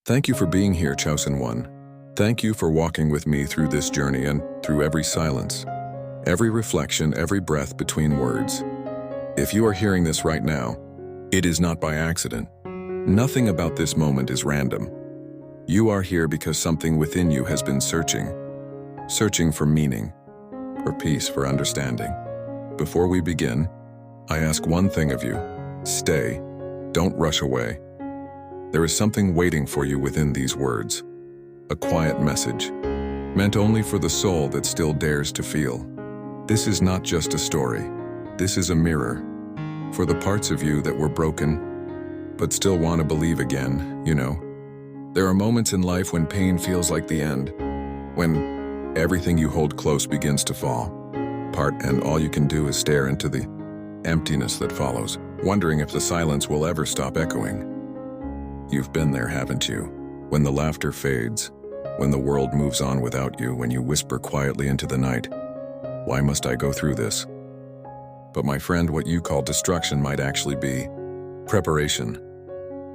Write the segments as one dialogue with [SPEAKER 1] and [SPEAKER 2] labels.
[SPEAKER 1] Thank you for being here, Chosen One. Thank you for walking with me through this journey and through every silence, every reflection, every breath between words. If you are hearing this right now, it is not by accident. Nothing about this moment is random. You are here because something within you has been searching for meaning, for peace, for understanding. Before we begin, I ask one thing of you. Stay. Don't rush away. There is something waiting for you within these words. A quiet message, meant only for the soul that still dares to feel. This is not just a story. This is a mirror. For the parts of you that were broken, but still want to believe again, There are moments in life when pain feels like the end, when everything you hold close begins to fall apart and all you can do is stare into the emptiness that follows, wondering if the silence will ever stop echoing. You've been there, haven't you? When the laughter fades, when the world moves on without you, when you whisper quietly into the night, "Why must I go through this?" But my friend, what you call destruction might actually be preparation.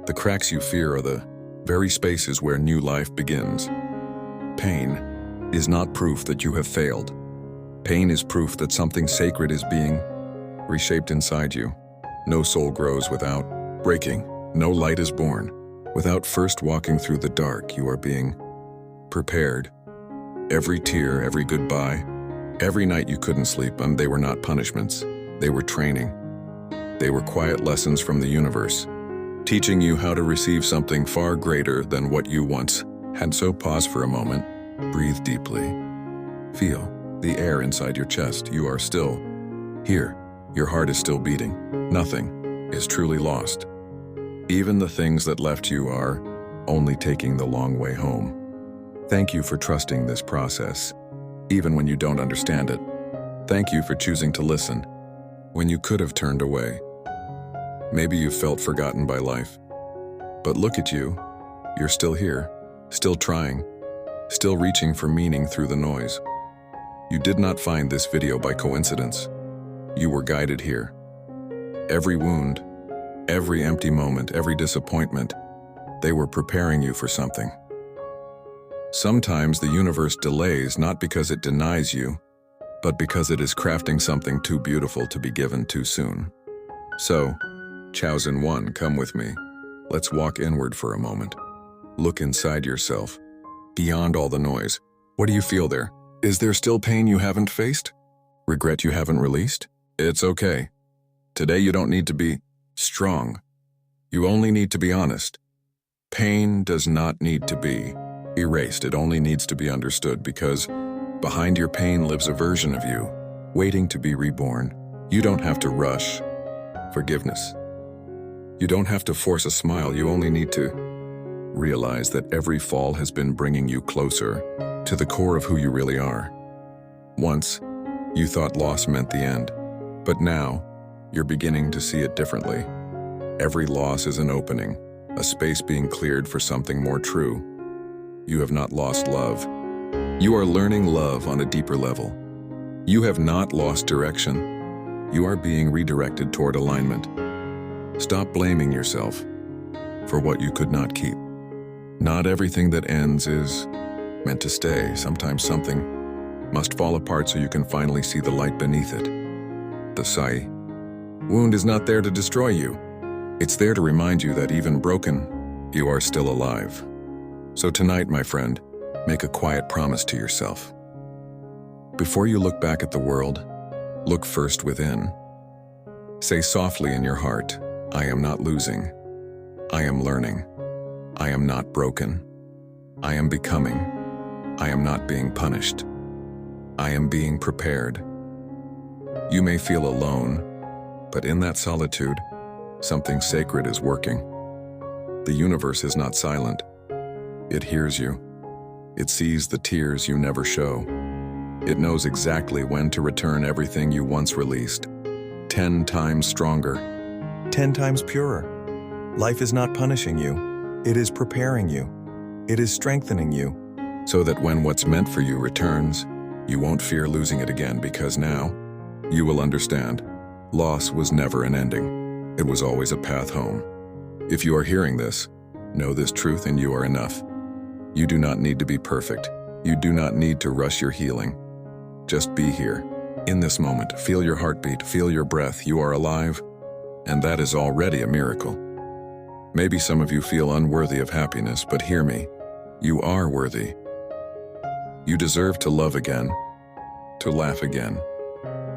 [SPEAKER 1] The cracks you fear are the very spaces where new life begins. Pain is not proof that you have failed. Pain is proof that something sacred is being reshaped inside you. No soul grows without breaking. No light is born without first walking through the dark. You are being prepared. Every tear, every goodbye, every night you couldn't sleep, and they were not punishments. They were training. They were quiet lessons from the universe, teaching you how to receive something far greater than what you once had. So pause for a moment, breathe deeply. Feel the air inside your chest. You are still here. Your heart is still beating. Nothing is truly lost. Even the things that left you are only taking the long way home. Thank you for trusting this process, even when you don't understand it. Thank you for choosing to listen when you could have turned away. Maybe you felt forgotten by life. But look at you. You're still here, still trying, still reaching for meaning through the noise. You did not find this video by coincidence. You were guided here. Every wound, every empty moment, every disappointment, they were preparing you for something. Sometimes the universe delays not because it denies you, but because it is crafting something too beautiful to be given too soon. So, Chosen One, come with me. Let's walk inward for a moment. Look inside yourself, beyond all the noise. What do you feel there? Is there still pain you haven't faced? Regret you haven't released? It's okay. Today you don't need to be strong. You only need to be honest. Pain does not need to be erased. It only needs to be understood, because behind your pain lives a version of you, waiting to be reborn. You don't have to rush forgiveness. You don't have to force a smile. You only need to realize that every fall has been bringing you closer to the core of who you really are. Once, you thought loss meant the end, but now, you're beginning to see it differently. Every loss is an opening, a space being cleared for something more true. You have not lost love. You are learning love on a deeper level. You have not lost direction. You are being redirected toward alignment. Stop blaming yourself for what you could not keep. Not everything that ends is meant to stay. Sometimes something must fall apart so you can finally see the light beneath it. The Sai wound is not there to destroy you. It's there to remind you that even broken, you are still alive. So tonight, my friend, make a quiet promise to yourself. Before you look back at the world, look first within. Say softly in your heart, "I am not losing. I am learning. I am not broken. I am becoming. I am not being punished. I am being prepared." You may feel alone, but in that solitude, something sacred is working. The universe is not silent. It hears you. It sees the tears you never show. It knows exactly when to return everything you once released. 10 times stronger. 10 times purer. Life is not punishing you. It is preparing you. It is strengthening you, so that when what's meant for you returns, you won't fear losing it again, because now, you will understand. Loss was never an ending. It was always a path home. If you are hearing this, Know this truth and you are enough. You do not need to be perfect. You do not need to rush your healing. Just be here. In this moment, feel your heartbeat, feel your breath. You are alive, and that is already a miracle. Maybe some of you feel unworthy of happiness, but hear me. You are worthy. You deserve to love again, to laugh again,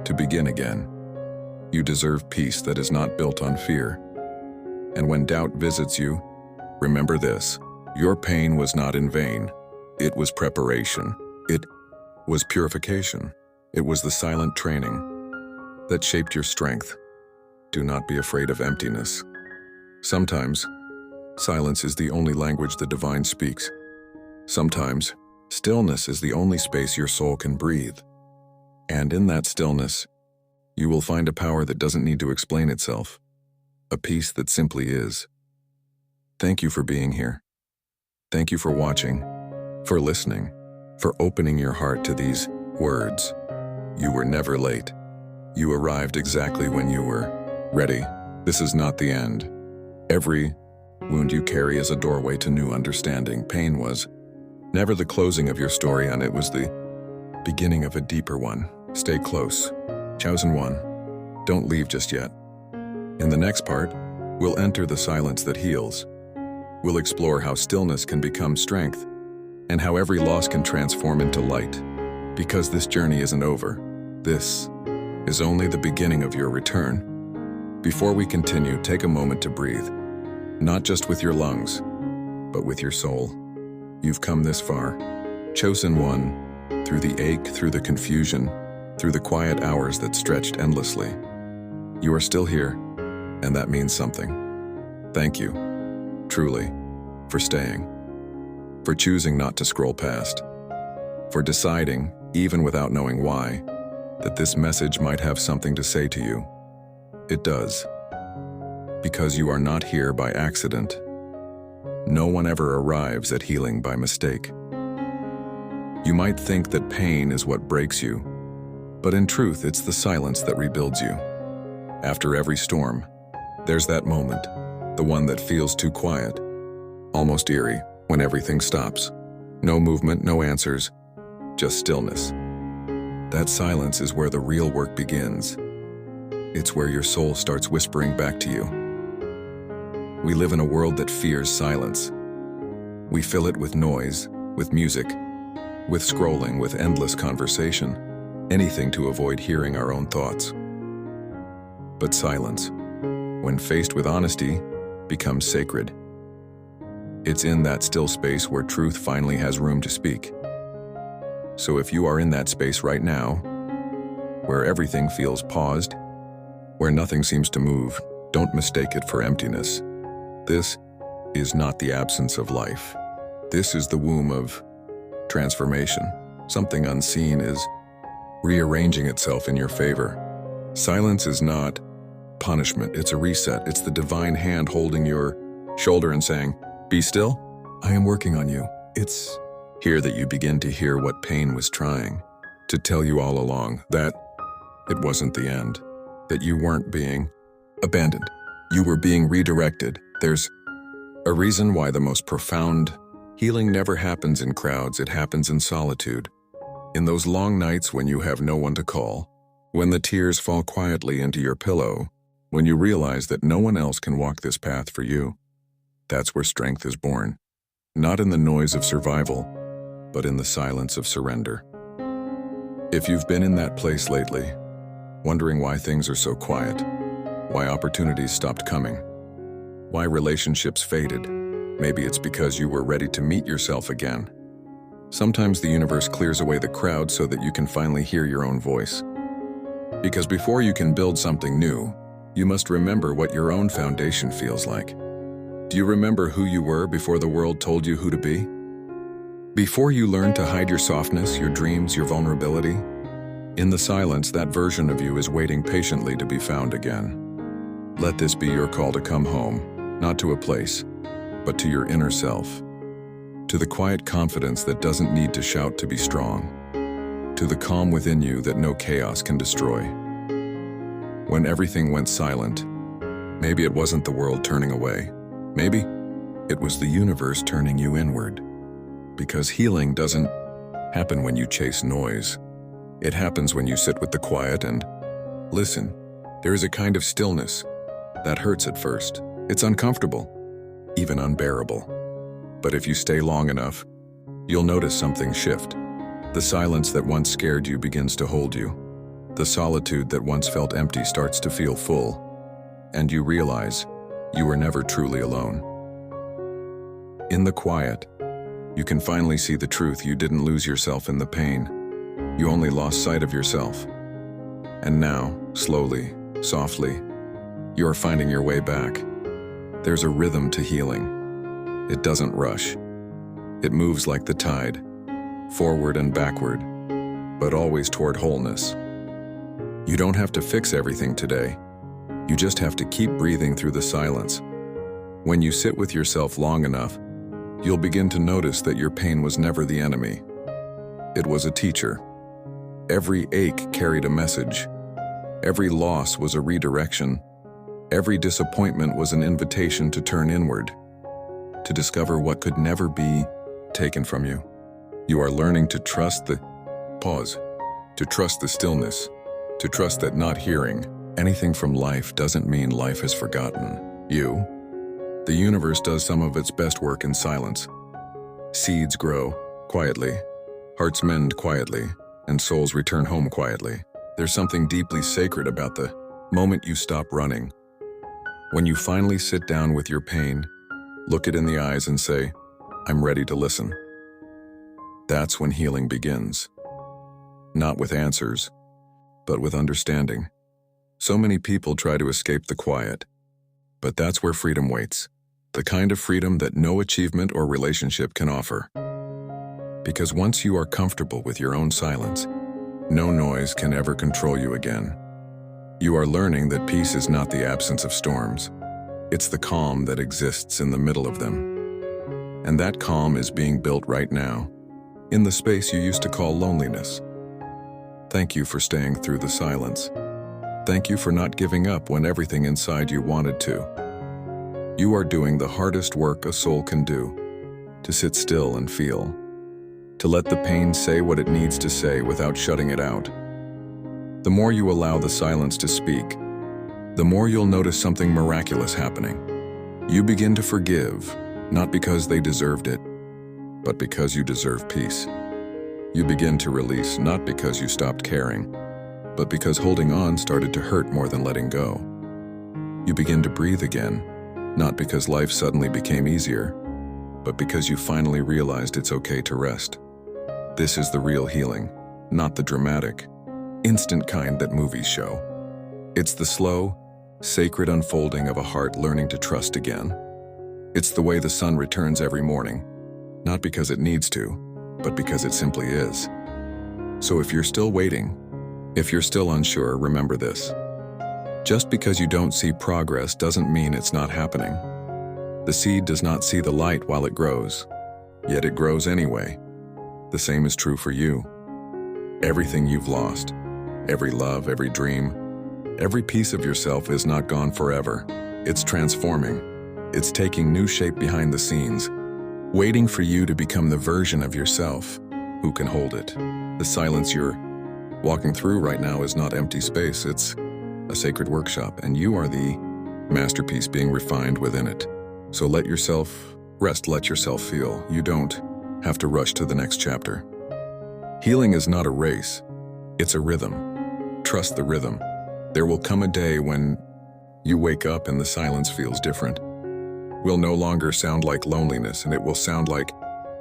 [SPEAKER 1] to begin again. You deserve peace that is not built on fear. And when doubt visits you, remember this: your pain was not in vain. It was preparation. It was purification. It was the silent training that shaped your strength. Do not be afraid of emptiness. Sometimes, silence is the only language the divine speaks. Sometimes, stillness is the only space your soul can breathe. And in that stillness, you will find a power that doesn't need to explain itself, a peace that simply is. Thank you for being here. Thank you for watching, for listening, for opening your heart to these words. You were never late. You arrived exactly when you were ready. This is not the end. Every wound you carry is a doorway to new understanding. Pain was never the closing of your story, and it was the beginning of a deeper one. Stay close. Chosen one, don't leave just yet. In the next part, we'll enter the silence that heals. We'll explore how stillness can become strength, and how every loss can transform into light. Because this journey isn't over. This is only the beginning of your return. Before we continue, take a moment to breathe. Not just with your lungs, but with your soul. You've come this far. Chosen one, through the ache, through the confusion, through the quiet hours that stretched endlessly. You are still here, and that means something. Thank you, truly, for staying, for choosing not to scroll past, for deciding, even without knowing why, that this message might have something to say to you. It does. Because you are not here by accident. No one ever arrives at healing by mistake. You might think that pain is what breaks you, but in truth, it's the silence that rebuilds you. After every storm, there's that moment, the one that feels too quiet, almost eerie, when everything stops. No movement, no answers, just stillness. That silence is where the real work begins. It's where your soul starts whispering back to you. We live in a world that fears silence. We fill it with noise, with music, with scrolling, with endless conversation, anything to avoid hearing our own thoughts. But silence, when faced with honesty, becomes sacred. It's in that still space where truth finally has room to speak. So if you are in that space right now, where everything feels paused, where nothing seems to move, don't mistake it for emptiness. This is not the absence of life. This is the womb of transformation. Something unseen is rearranging itself in your favor. Silence is not punishment, it's a reset. It's the divine hand holding your shoulder and saying, "Be still, I am working on you." It's here that you begin to hear what pain was trying to tell you all along, that it wasn't the end, that you weren't being abandoned. You were being redirected. There's a reason why the most profound healing never happens in crowds, it happens in solitude. In those long nights when you have no one to call, when the tears fall quietly into your pillow, when you realize that no one else can walk this path for you, that's where strength is born. Not in the noise of survival, but in the silence of surrender. If you've been in that place lately, wondering why things are so quiet, why opportunities stopped coming, why relationships faded, maybe it's because you were ready to meet yourself again. Sometimes the universe clears away the crowd so that you can finally hear your own voice. Because before you can build something new, you must remember what your own foundation feels like. Do you remember who you were before the world told you who to be? Before you learned to hide your softness, your dreams, your vulnerability? In the silence, that version of you is waiting patiently to be found again. Let this be your call to come home, not to a place, but to your inner self. To the quiet confidence that doesn't need to shout to be strong. To the calm within you that no chaos can destroy. When everything went silent, maybe it wasn't the world turning away. Maybe It was the universe turning you inward. Because healing doesn't happen when you chase noise. It happens when you sit with the quiet and listen. There is a kind of stillness that hurts at first. It's uncomfortable, even unbearable. But if you stay long enough, you'll notice something shift. The silence that once scared you begins to hold you. The solitude that once felt empty starts to feel full. And you realize you were never truly alone. In the quiet, you can finally see the truth. You didn't lose yourself in the pain. You only lost sight of yourself. And now, slowly, softly, you are finding your way back. There's a rhythm to healing. It doesn't rush. It moves like the tide, forward and backward, but always toward wholeness. You don't have to fix everything today. You just have to keep breathing through the silence. When you sit with yourself long enough, you'll begin to notice that your pain was never the enemy. It was a teacher. Every ache carried a message. Every loss was a redirection. Every disappointment was an invitation to turn inward, to discover what could never be taken from you. You are learning to trust the pause, to trust the stillness, to trust that not hearing anything from life doesn't mean life has forgotten you. The universe does some of its best work in silence. Seeds grow quietly, hearts mend quietly, and souls return home quietly. There's something deeply sacred about the moment you stop running. When you finally sit down with your pain, look it in the eyes and say, "I'm ready to listen." That's when healing begins. Not with answers, but with understanding. So many people try to escape the quiet, but that's where freedom waits. The kind of freedom that no achievement or relationship can offer. Because once you are comfortable with your own silence, no noise can ever control you again. You are learning that peace is not the absence of storms. It's the calm that exists in the middle of them. And that calm is being built right now, in the space you used to call loneliness. Thank you for staying through the silence. Thank you for not giving up when everything inside you wanted to. You are doing the hardest work a soul can do, to sit still and feel, to let the pain say what it needs to say without shutting it out. The more you allow the silence to speak, the more you'll notice something miraculous happening. You begin to forgive, not because they deserved it, but because you deserve peace. You begin to release, not because you stopped caring, but because holding on started to hurt more than letting go. You begin to breathe again, not because life suddenly became easier, but because you finally realized it's okay to rest. This is the real healing, not the dramatic, instant kind that movies show. It's the slow, sacred unfolding of a heart learning to trust again. It's the way the sun returns every morning, not because it needs to, but because it simply is. So if you're still waiting, if you're still unsure, remember this. Just because you don't see progress doesn't mean it's not happening. The seed does not see the light while it grows, yet it grows anyway. The same is true for you. Everything you've lost, every love, every dream, every piece of yourself is not gone forever. It's transforming. It's taking new shape behind the scenes, waiting for you to become the version of yourself who can hold it. The silence you're walking through right now is not empty space. It's a sacred workshop, and you are the masterpiece being refined within it. So let yourself rest, let yourself feel. You don't have to rush to the next chapter. Healing is not a race, it's a rhythm. Trust the rhythm. There will come a day when you wake up and the silence feels different. Will no longer sound like loneliness, and it will sound like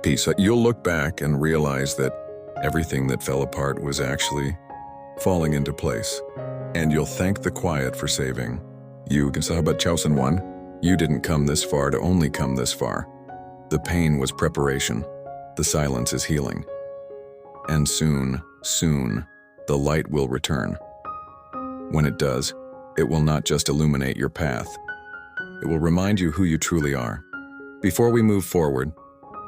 [SPEAKER 1] peace. You'll look back and realize that everything that fell apart was actually falling into place. And you'll thank the quiet for saving you. Kasahabat Chosen One, you didn't come this far to only come this far. The pain was preparation. The silence is healing. And soon, the light will return. When it does, it will not just illuminate your path. It will remind you who you truly are. Before we move forward,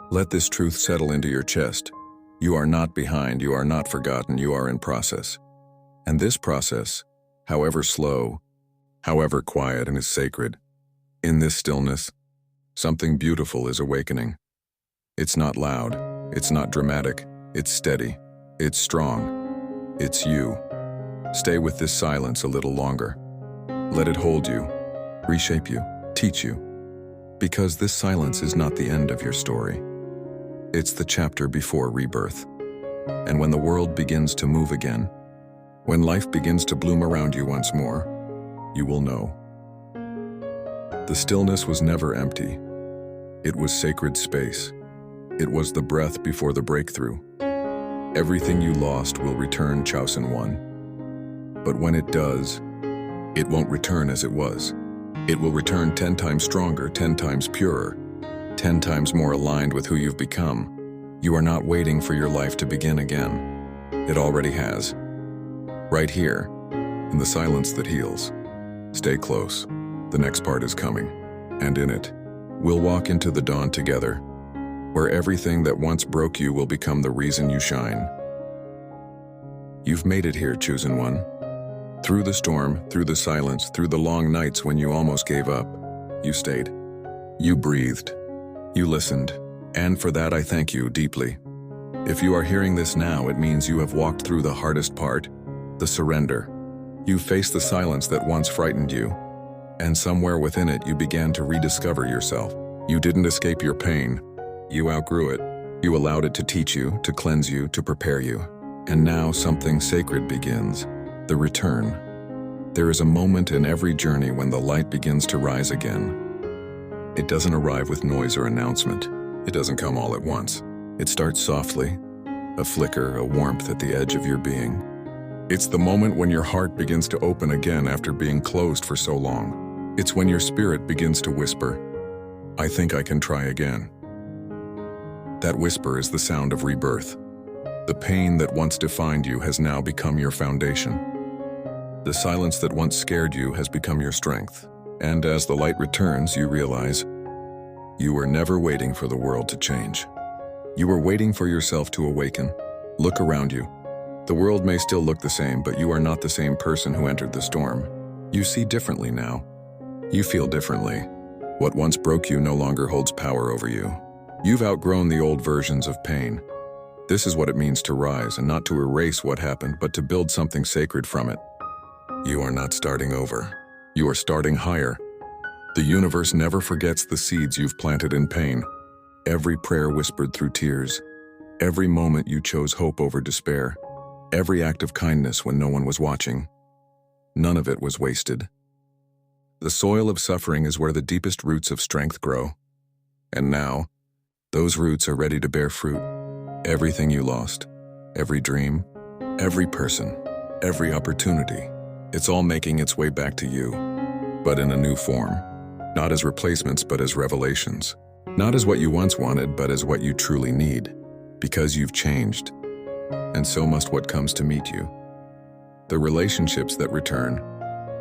[SPEAKER 1] let this truth settle into your chest. You are not behind, you are not forgotten, you are in process. And this process, however slow, however quiet and is sacred, in this stillness, Something beautiful is awakening. It's not loud, it's not dramatic, it's steady, it's strong, it's you. Stay with this silence a little longer. Let it hold you, reshape you, teach you. Because this silence is not the end of your story. It's the chapter before rebirth. And when the world begins to move again, when life begins to bloom around you once more, you will know. The stillness was never empty. It was sacred space. It was the breath before the breakthrough. Everything you lost will return, Chosen One. But when it does, it won't return as it was. It will return 10 times stronger, 10 times purer, 10 times more aligned with who you've become. You are not waiting for your life to begin again. It already has. Right here, in the silence that heals. Stay close. The next part is coming. And in it, we'll walk into the dawn together, where everything that once broke you will become the reason you shine. You've made it here, Chosen One. Through the storm, through the silence, through the long nights when you almost gave up, you stayed. You breathed. You listened. And for that I thank you deeply. If you are hearing this now, it means you have walked through the hardest part, the surrender. You faced the silence that once frightened you, and somewhere within it you began to rediscover yourself. You didn't escape your pain. You outgrew it. You allowed it to teach you, to cleanse you, to prepare you. And now something sacred begins. The return. There is a moment in every journey when the light begins to rise again. It doesn't arrive with noise or announcement. It doesn't come all at once. It starts softly, a flicker, a warmth at the edge of your being. It's the moment when your heart begins to open again after being closed for so long. It's when your spirit begins to whisper, "I think I can try again." That whisper is the sound of rebirth. The pain that once defined you has now become your foundation. The silence that once scared you has become your strength. And as the light returns, you realize you were never waiting for the world to change. You were waiting for yourself to awaken. Look around you. The world may still look the same, but you are not the same person who entered the storm. You see differently now. You feel differently. What once broke you no longer holds power over you. You've outgrown the old versions of pain. This is what it means to rise, and not to erase what happened, but to build something sacred from it. You are not starting over. You are starting higher. The universe never forgets the seeds you've planted in pain. Every prayer whispered through tears. Every moment you chose hope over despair. Every act of kindness when no one was watching. None of it was wasted. The soil of suffering is where the deepest roots of strength grow. And now, those roots are ready to bear fruit. Everything you lost, every dream, every person, every opportunity, it's all making its way back to you, but in a new form. Not as replacements, but as revelations. Not as what you once wanted, but as what you truly need. Because you've changed. And so must what comes to meet you. The relationships that return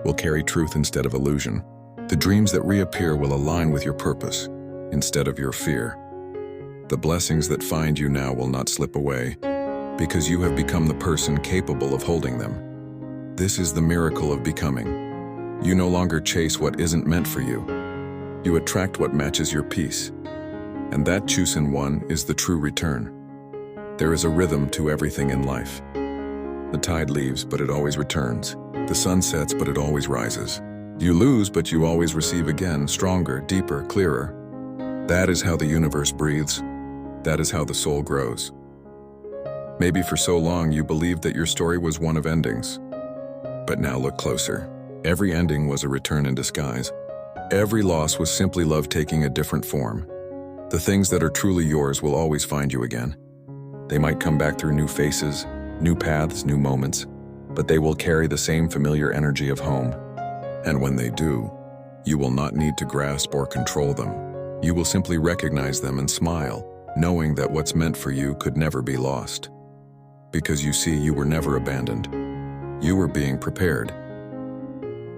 [SPEAKER 1] will carry truth instead of illusion. The dreams that reappear will align with your purpose instead of your fear. The blessings that find you now will not slip away because you have become the person capable of holding them. This is the miracle of becoming. You no longer chase what isn't meant for you. You attract what matches your peace. And that Chosen One is the true return. There is a rhythm to everything in life. The tide leaves, but it always returns. The sun sets, but it always rises. You lose, but you always receive again, stronger, deeper, clearer. That is how the universe breathes. That is how the soul grows. Maybe for so long you believed that your story was one of endings. But now look closer. Every ending was a return in disguise. Every loss was simply love taking a different form. The things that are truly yours will always find you again. They might come back through new faces, new paths, new moments, but they will carry the same familiar energy of home. And when they do, you will not need to grasp or control them. You will simply recognize them and smile, knowing that what's meant for you could never be lost. Because you see, you were never abandoned. You were being prepared.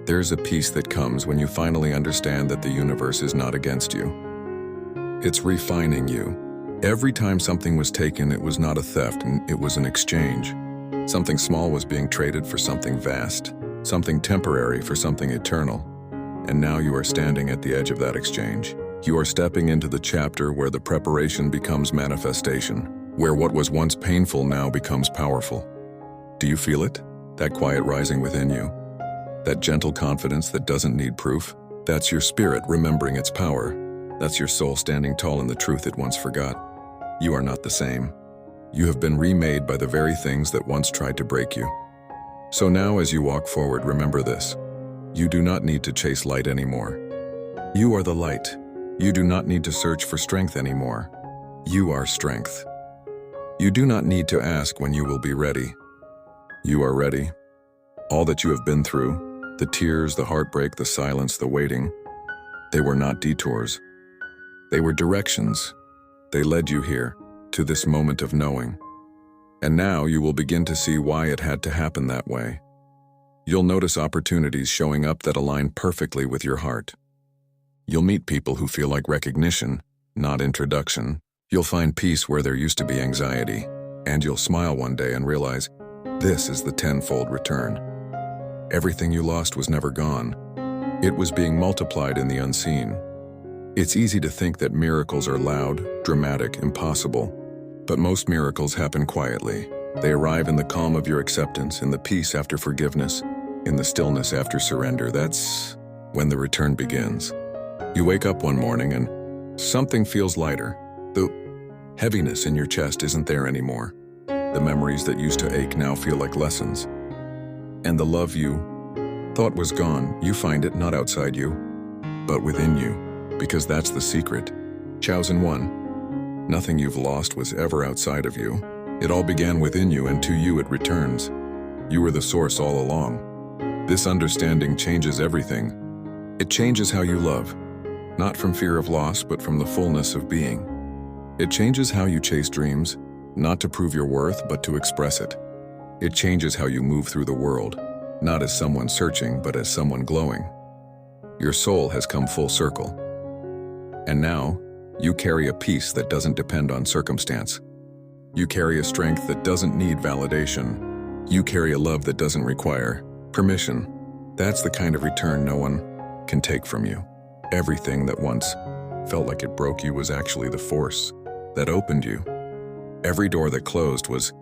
[SPEAKER 1] There's a peace that comes when you finally understand that the universe is not against you. It's refining you. Every time something was taken, it was not a theft, and it was an exchange. Something small was being traded for something vast, something temporary for something eternal. And now you are standing at the edge of that exchange. You are stepping into the chapter where the preparation becomes manifestation, where what was once painful now becomes powerful. Do you feel it? That quiet rising within you? That gentle confidence that doesn't need proof? That's your spirit remembering its power. That's your soul standing tall in the truth it once forgot. You are not the same. You have been remade by the very things that once tried to break you. So now as you walk forward, remember this. You do not need to chase light anymore. You are the light. You do not need to search for strength anymore. You are strength. You do not need to ask when you will be ready. You are ready. All that you have been through, the tears, the heartbreak, the silence, the waiting, they were not detours. They were directions. They led you here, to this moment of knowing. And now you will begin to see why it had to happen that way. You'll notice opportunities showing up that align perfectly with your heart. You'll meet people who feel like recognition, not introduction. You'll find peace where there used to be anxiety. And you'll smile one day and realize, this is the tenfold return. Everything you lost was never gone. It was being multiplied in the unseen. It's easy to think that miracles are loud, dramatic, impossible. But most miracles happen quietly. They arrive in the calm of your acceptance, in the peace after forgiveness, in the stillness after surrender. That's when the return begins. You wake up one morning and something feels lighter. The heaviness in your chest isn't there anymore. The memories that used to ache now feel like lessons. And the love you thought was gone, you find it not outside you, but within you, because that's the secret. Chosen one, nothing you've lost was ever outside of you. It all began within you, and to you it returns. You were the source all along. This understanding changes everything. It changes how you love, not from fear of loss, but from the fullness of being. It changes how you chase dreams, not to prove your worth, but to express it. It changes how you move through the world, not as someone searching, but as someone glowing. Your soul has come full circle. And now, you carry a peace that doesn't depend on circumstance. You carry a strength that doesn't need validation. You carry a love that doesn't require permission. That's the kind of return no one can take from you. Everything that once felt like it broke you was actually the force that opened you. Every door that closed was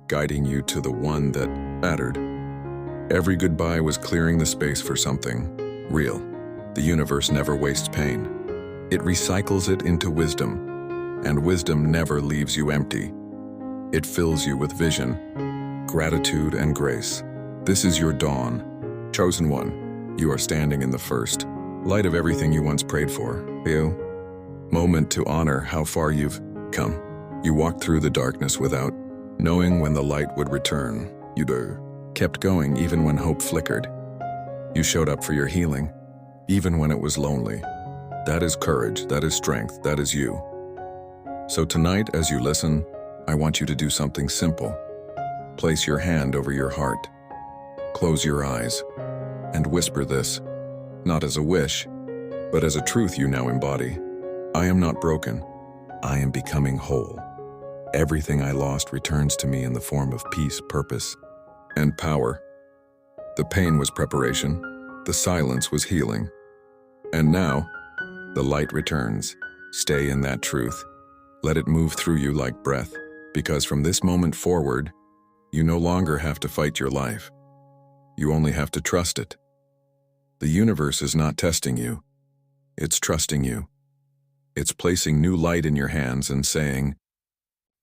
[SPEAKER 1] guiding you to the one that mattered. Every goodbye was clearing the space for something real. The universe never wastes pain. It recycles it into wisdom, and wisdom never leaves you empty. It fills you with vision, gratitude, and grace. This is your dawn. Chosen one, you are standing in the first light of everything you once prayed for. Moment to honor how far you've come. You walked through the darkness without knowing when the light would return. You kept going even when hope flickered. You showed up for your healing, even when it was lonely. That is courage, that is strength, that is you. So tonight, as you listen, I want you to do something simple. Place your hand over your heart. Close your eyes and whisper this, not as a wish, but as a truth you now embody. I am not broken. I am becoming whole. Everything I lost returns to me in the form of peace, purpose, and power. The pain was preparation. The silence was healing. And now, the light returns. Stay in that truth. Let it move through you like breath, because from this moment forward, you no longer have to fight your life. You only have to trust it. The universe is not testing you. It's trusting you. It's placing new light in your hands and saying,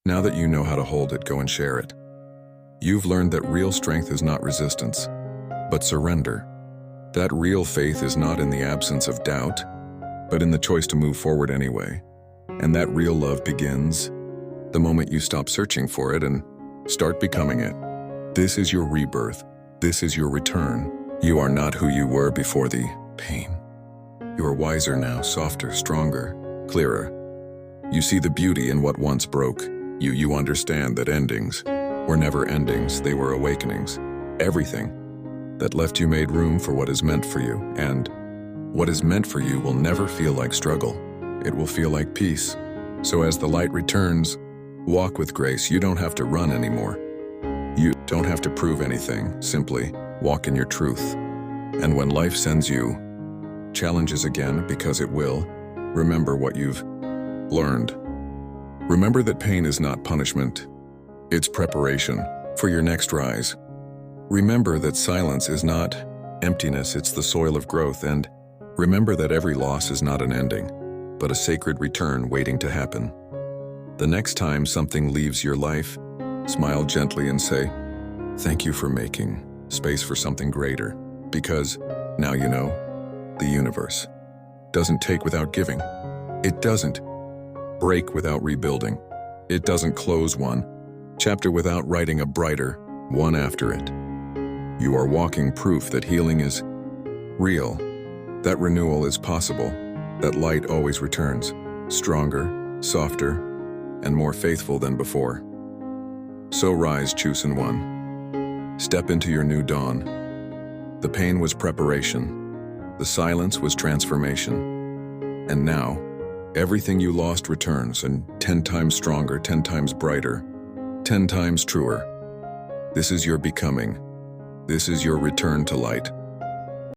[SPEAKER 1] now that you know how to hold it, go and share it. You've learned that real strength is not resistance, but surrender. That real faith is not in the absence of doubt, but in the choice to move forward anyway. And that real love begins the moment you stop searching for it and start becoming it. This is your rebirth. This is your return. You are not who you were before the pain. You are wiser now, softer, stronger, clearer. You see the beauty in what once broke. You understand that endings were never endings, they were awakenings. Everything that left you made room for what is meant for you, and what is meant for you will never feel like struggle. It will feel like peace. So as the light returns, walk with grace. You don't have to run anymore. You don't have to prove anything. Simply walk in your truth. And when life sends you challenges again, because it will, remember what you've learned. Remember that pain is not punishment. It's preparation for your next rise. Remember that silence is not emptiness, it's the soil of growth. And remember that every loss is not an ending, but a sacred return waiting to happen. The next time something leaves your life, smile gently and say, "Thank you for making space for something greater." Because now you know, the universe doesn't take without giving. It doesn't break without rebuilding. It doesn't close one chapter without writing a brighter one after it. You are walking proof that healing is real, that renewal is possible, that light always returns, stronger, softer, and more faithful than before. So rise, Chosen One. Step into your new dawn. The pain was preparation. The silence was transformation. And now, everything you lost returns, and 10 times stronger, 10 times brighter, 10 times truer. This is your becoming. This is your return to light.